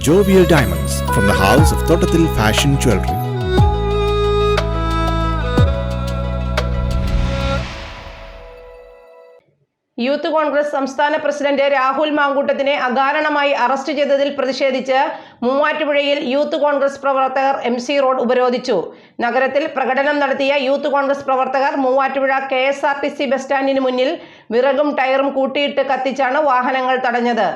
Jovial Diamonds from the house of Thottathil Fashion Jewelry. Youth Congress സംസ്ഥാന president Rahul മാങ്കൂട്ടത്തിനെ അകാരണമായി arrest ചെയ്തതിൽ പ്രതിഷേധിച്ച് മൂവാറ്റുപുഴയിൽ യൂത്ത് കോൺഗ്രസ് പ്രവർത്തകർ MC റോഡ് ഉപരോധിച്ചു. നഗരത്തിൽ പ്രകടനം നടത്തിയ യൂത്ത് കോൺഗ്രസ് പ്രവർത്തകർ മൂവാറ്റുപുഴ KSRTC ബസ് സ്റ്റാൻഡിന് മുന്നിൽ വിറകും ടയറും കൂട്ടിയിട്ട് കത്തിച്ചാണ് വാഹനങ്ങൾ തടഞ്ഞത്.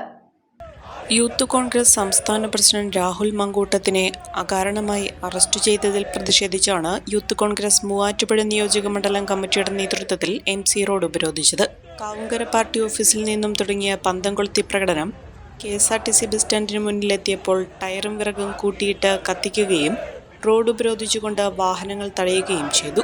യൂത്ത് കോൺഗ്രസ് സംസ്ഥാന പ്രസിഡന്റ് രാഹുൽ മാങ്കൂട്ടത്തിനെ അകാരണമായി അറസ്റ്റ് ചെയ്തതിൽ പ്രതിഷേധിച്ചാണ് യൂത്ത് കോൺഗ്രസ് മൂവാറ്റുപുഴ നിയോജക മണ്ഡലം കമ്മിറ്റിയുടെ നേതൃത്വത്തിൽ MC റോഡ് ഉപരോധിച്ചത്. കാവുങ്കര പാർട്ടി ഓഫീസിൽ നിന്നും തുടങ്ങിയ പന്തം കൊളുത്തി പ്രകടനം KSRTC ബസ് സ്റ്റാൻഡിന് മുന്നിലെത്തിയപ്പോൾ ടയറും വിറകും കൂട്ടിയിട്ട് കത്തിക്കുകയും റോഡ് ഉപരോധിച്ചുകൊണ്ട് വാഹനങ്ങൾ തടയുകയും ചെയ്തു.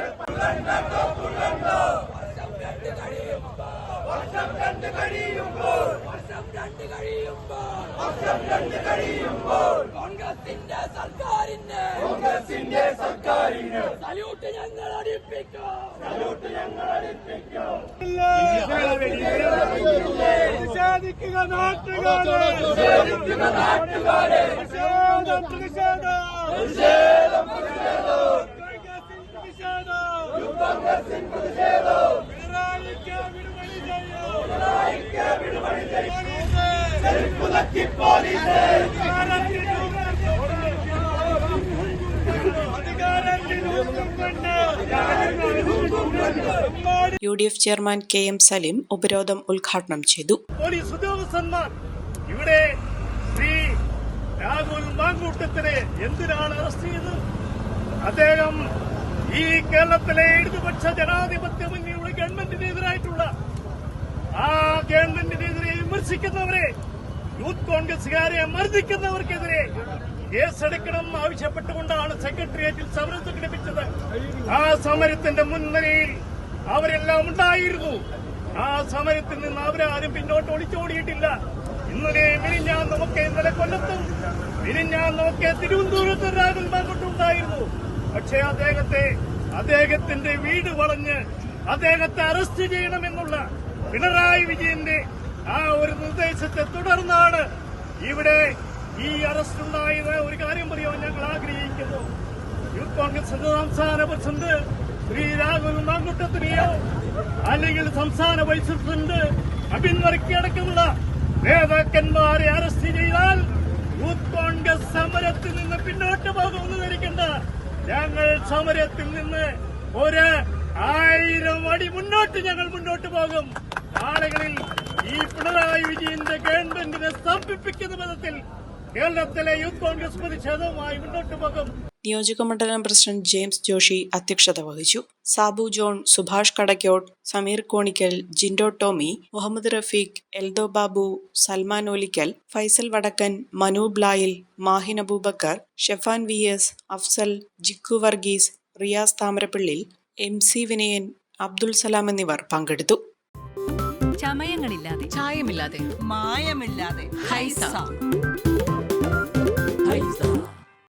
UDF ചെയർമാൻ KM സലീം ഉപരോധം ഉദ്ഘാടനം ചെയ്തു. പോലീസ് ഉദ്യോഗസ്ഥന്മാർ ഇവിടെ ശ്രീ രാഹുൽ മാങ്കൂട്ടത്തിനെ എന്തിനാണ് അറസ്റ്റ് ചെയ്തത്? അദ്ദേഹം ഈ കേരളത്തിലെ ഇടതുപക്ഷ ജനാധിപത്യ മുന്നണിയുടെ ഗവൺമെന്റിനെതിരായിട്ടുള്ള ആ ഗവൺമെന്റിനെതിരെ വിമർശിക്കുന്നവരെ, യൂത്ത് കോൺഗ്രസുകാരെ മർദ്ദിക്കുന്നവർക്കെതിരെ കേസെടുക്കണം ആവശ്യപ്പെട്ടുകൊണ്ടാണ് സെക്രട്ടേറിയറ്റിൽ സമരം സംഘടിപ്പിച്ചത്. ആ സമരത്തിന്റെ മുൻനിരയിൽ അവരെല്ലാം ഉണ്ടായിരുന്നു. ആ സമരത്തിൽ നിന്ന് അവരാരും പിന്നോട്ട് ഒളിച്ചോടിയിട്ടില്ല. ഇന്നലെ കൊല്ലത്തും മിനിഞ്ഞാന്നൊക്കെ തിരുവനന്തപുരത്ത് രാഹുൽ മാങ്കൂട്ടം ഉണ്ടായിരുന്നു. പക്ഷേ അദ്ദേഹത്തിന്റെ വീട് വളഞ്ഞ് അദ്ദേഹത്തെ അറസ്റ്റ് ചെയ്യണമെന്നുള്ള പിണറായി വിജയന്റെ ആ ഒരു നിർദ്ദേശത്തെ തുടർന്നാണ് ഇവിടെ ഈ അറസ്റ്റ് ഉണ്ടായത്. ഒരു കാര്യം പറയാൻ ഞങ്ങൾ ആഗ്രഹിക്കുന്നു. യൂത്ത് കോൺഗ്രസ് സംസ്ഥാന പ്രസിഡന്റ് ശ്രീ രാഹുൽ മാങ്കൂട്ടത്തിനെയോ അല്ലെങ്കിൽ സംസ്ഥാന വൈസ് പ്രസിഡന്റ് അബിൻ വർക്കി അടക്കമുള്ള നേതാക്കന്മാരെ അറസ്റ്റ് ചെയ്താൽ യൂത്ത് കോൺഗ്രസ് സമരത്തിൽ നിന്ന് പിന്നോട്ട് പോകുമെന്ന് ധരിക്കേണ്ട. ഞങ്ങൾ സമരത്തിൽ നിന്ന് 1000 അടി മുന്നോട്ട് പോകും. ആളുകളിൽ ഈ പിണറായി വിജയന്റെ ഗവൺമെന്റിനെ സ്തംഭിപ്പിക്കുന്ന വിധത്തിൽ കേരളത്തിലെ യൂത്ത് കോൺഗ്രസ് പ്രതിഷേധവുമായി മുന്നോട്ട് പോകും. നിയോജക മണ്ഡലം പ്രസിഡന്റ് ജെയിംസ് ജോഷി അധ്യക്ഷത വഹിച്ചു. സാബു ജോൺ, സുഭാഷ് കടക്കോട്ട്, സമീർ കോണിക്കൽ, ജിൻഡോ ടോമി, മുഹമ്മദ് റഫീഖ്, എൽദോ ബാബു, സൽമാൻ ഒലിക്കൽ, ഫൈസൽ വടക്കൻ, മനു ബ്ലായിൽ, മാഹിൻ അബൂബക്കർ, ഷെഫാൻ VS, അഫ്സൽ, ജിക്കു വർഗീസ്, റിയാസ് താമരപ്പള്ളി, MC വിനയൻ, അബ്ദുൾ സലാം എന്നിവർ പങ്കെടുത്തു. ചമയങ്ങളില്ലാതെ, ചായമില്ലാതെ, മായമില്ലാതെ, ഹൈസ.